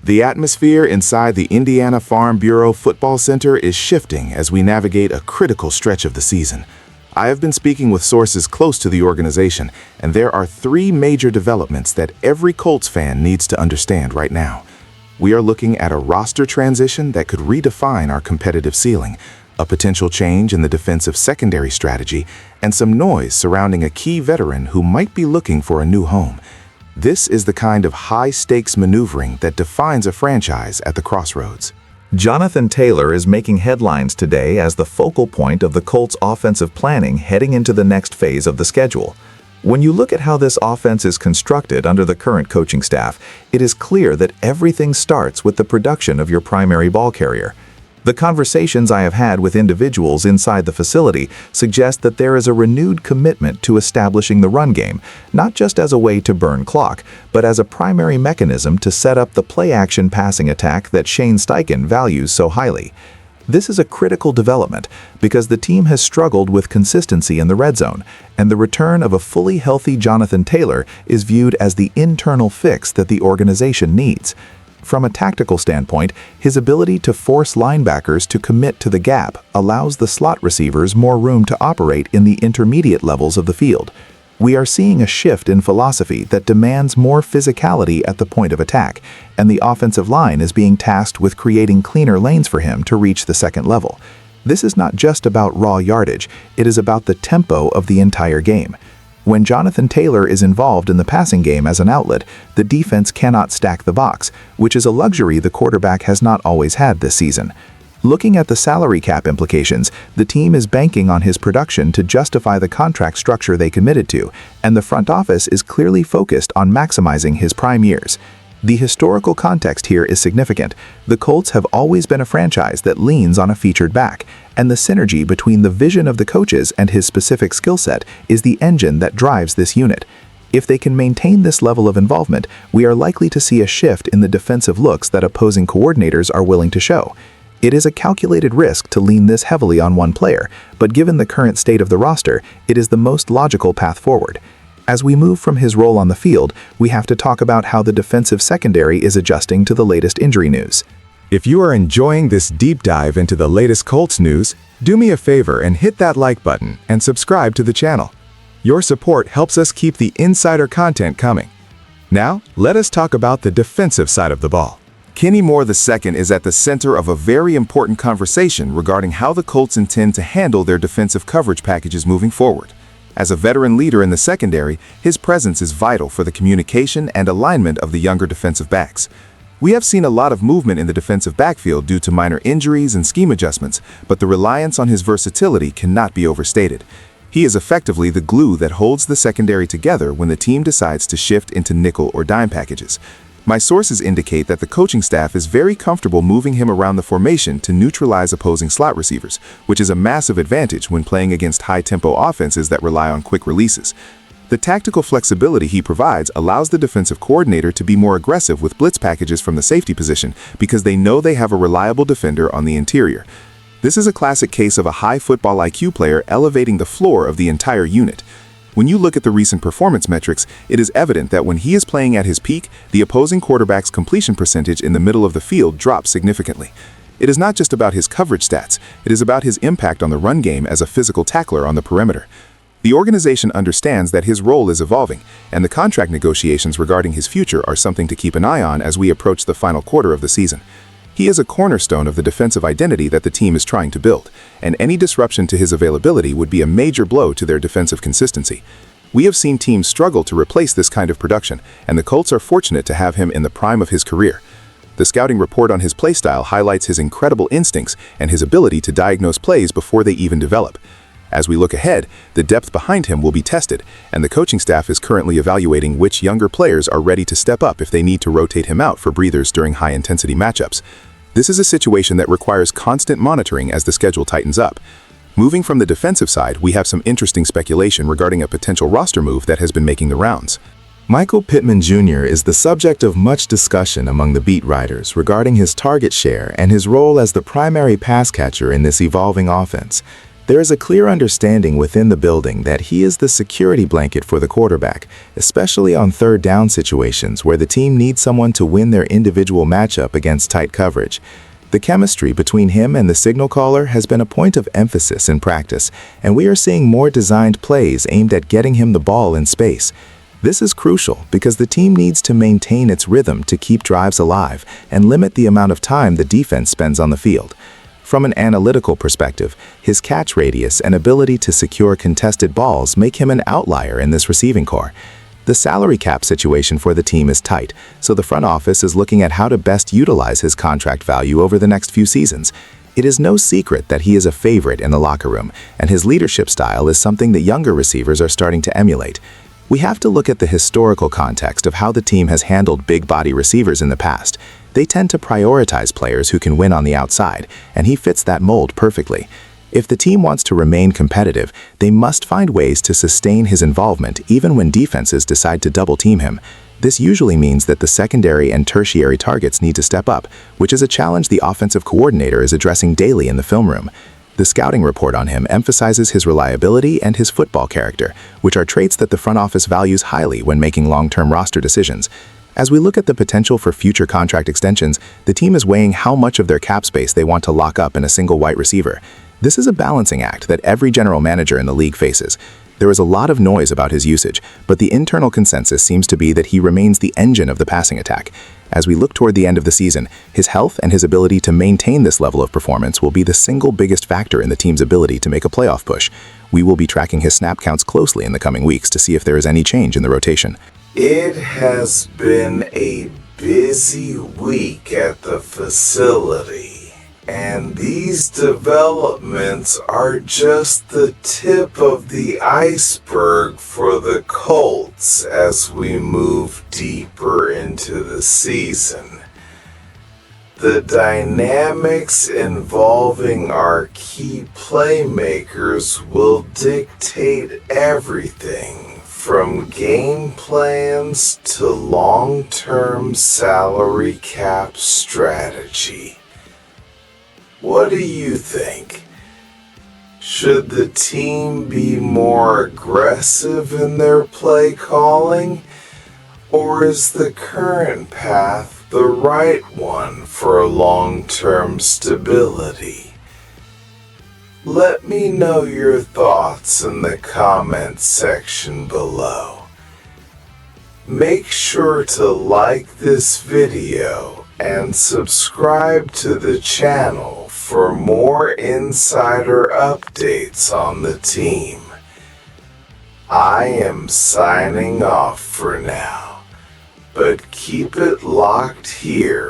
The atmosphere inside the Indiana Farm Bureau Football Center is shifting as we navigate a critical stretch of the season. I have been speaking with sources close to the organization, and there are three major developments that every Colts fan needs to understand right now. We are looking at a roster transition that could redefine our competitive ceiling, a potential change in the defensive secondary strategy, and some noise surrounding a key veteran who might be looking for a new home. This is the kind of high-stakes maneuvering that defines a franchise at the crossroads. Jonathan Taylor is making headlines today as the focal point of the Colts' offensive planning heading into the next phase of the schedule. When you look at how this offense is constructed under the current coaching staff, it is clear that everything starts with the production of your primary ball carrier. The conversations I have had with individuals inside the facility suggest that there is a renewed commitment to establishing the run game, not just as a way to burn clock, but as a primary mechanism to set up the play-action passing attack that Shane Steichen values so highly. This is a critical development because the team has struggled with consistency in the red zone, and the return of a fully healthy Jonathan Taylor is viewed as the internal fix that the organization needs. From a tactical standpoint, his ability to force linebackers to commit to the gap allows the slot receivers more room to operate in the intermediate levels of the field. We are seeing a shift in philosophy that demands more physicality at the point of attack, and the offensive line is being tasked with creating cleaner lanes for him to reach the second level. This is not just about raw yardage, it is about the tempo of the entire game. When Jonathan Taylor is involved in the passing game as an outlet, the defense cannot stack the box, which is a luxury the quarterback has not always had this season. Looking at the salary cap implications, the team is banking on his production to justify the contract structure they committed to, and the front office is clearly focused on maximizing his prime years. The historical context here is significant. The Colts have always been a franchise that leans on a featured back, and the synergy between the vision of the coaches and his specific skill set is the engine that drives this unit. If they can maintain this level of involvement, we are likely to see a shift in the defensive looks that opposing coordinators are willing to show. It is a calculated risk to lean this heavily on one player, but given the current state of the roster, it is the most logical path forward. As we move from his role on the field, we have to talk about how the defensive secondary is adjusting to the latest injury news. If you are enjoying this deep dive into the latest Colts news, do me a favor and hit that like button and subscribe to the channel. Your support helps us keep the insider content coming. Now, let us talk about the defensive side of the ball. Kenny Moore II is at the center of a very important conversation regarding how the Colts intend to handle their defensive coverage packages moving forward. As a veteran leader in the secondary, his presence is vital for the communication and alignment of the younger defensive backs. We have seen a lot of movement in the defensive backfield due to minor injuries and scheme adjustments, but the reliance on his versatility cannot be overstated. He is effectively the glue that holds the secondary together when the team decides to shift into nickel or dime packages. My sources indicate that the coaching staff is very comfortable moving him around the formation to neutralize opposing slot receivers, which is a massive advantage when playing against high-tempo offenses that rely on quick releases. The tactical flexibility he provides allows the defensive coordinator to be more aggressive with blitz packages from the safety position because they know they have a reliable defender on the interior. This is a classic case of a high football IQ player elevating the floor of the entire unit. When you look at the recent performance metrics, it is evident that when he is playing at his peak, the opposing quarterback's completion percentage in the middle of the field drops significantly. It is not just about his coverage stats, it is about his impact on the run game as a physical tackler on the perimeter. The organization understands that his role is evolving, and the contract negotiations regarding his future are something to keep an eye on as we approach the final quarter of the season. He is a cornerstone of the defensive identity that the team is trying to build, and any disruption to his availability would be a major blow to their defensive consistency. We have seen teams struggle to replace this kind of production, and the Colts are fortunate to have him in the prime of his career. The scouting report on his playstyle highlights his incredible instincts and his ability to diagnose plays before they even develop. As we look ahead, the depth behind him will be tested, and the coaching staff is currently evaluating which younger players are ready to step up if they need to rotate him out for breathers during high-intensity matchups. This is a situation that requires constant monitoring as the schedule tightens up. Moving from the defensive side, we have some interesting speculation regarding a potential roster move that has been making the rounds. Michael Pittman Jr. is the subject of much discussion among the beat writers regarding his target share and his role as the primary pass catcher in this evolving offense. There is a clear understanding within the building that he is the security blanket for the quarterback, especially on third down situations where the team needs someone to win their individual matchup against tight coverage. The chemistry between him and the signal caller has been a point of emphasis in practice, and we are seeing more designed plays aimed at getting him the ball in space. This is crucial because the team needs to maintain its rhythm to keep drives alive and limit the amount of time the defense spends on the field. From an analytical perspective, his catch radius and ability to secure contested balls make him an outlier in this receiving corps. The salary cap situation for the team is tight, so the front office is looking at how to best utilize his contract value over the next few seasons. It is no secret that he is a favorite in the locker room, and his leadership style is something that younger receivers are starting to emulate. We have to look at the historical context of how the team has handled big-body receivers in the past. They tend to prioritize players who can win on the outside, and he fits that mold perfectly. If the team wants to remain competitive, they must find ways to sustain his involvement even when defenses decide to double-team him. This usually means that the secondary and tertiary targets need to step up, which is a challenge the offensive coordinator is addressing daily in the film room. The scouting report on him emphasizes his reliability and his football character, which are traits that the front office values highly when making long-term roster decisions. As we look at the potential for future contract extensions, the team is weighing how much of their cap space they want to lock up in a single wide receiver. This is a balancing act that every general manager in the league faces. There is a lot of noise about his usage, but the internal consensus seems to be that he remains the engine of the passing attack. As we look toward the end of the season, his health and his ability to maintain this level of performance will be the single biggest factor in the team's ability to make a playoff push. We will be tracking his snap counts closely in the coming weeks to see if there is any change in the rotation. It has been a busy week at the facility, and these developments are just the tip of the iceberg for the Colts as we move deeper into the season. The dynamics involving our key playmakers will dictate everything from game plans to long-term salary cap strategy. What do you think? Should the team be more aggressive in their play calling, or is the current path the right one for long-term stability? Let me know your thoughts in the comments section below. Make sure to like this video and subscribe to the channel for more insider updates on the team. I am signing off for now, but keep it locked here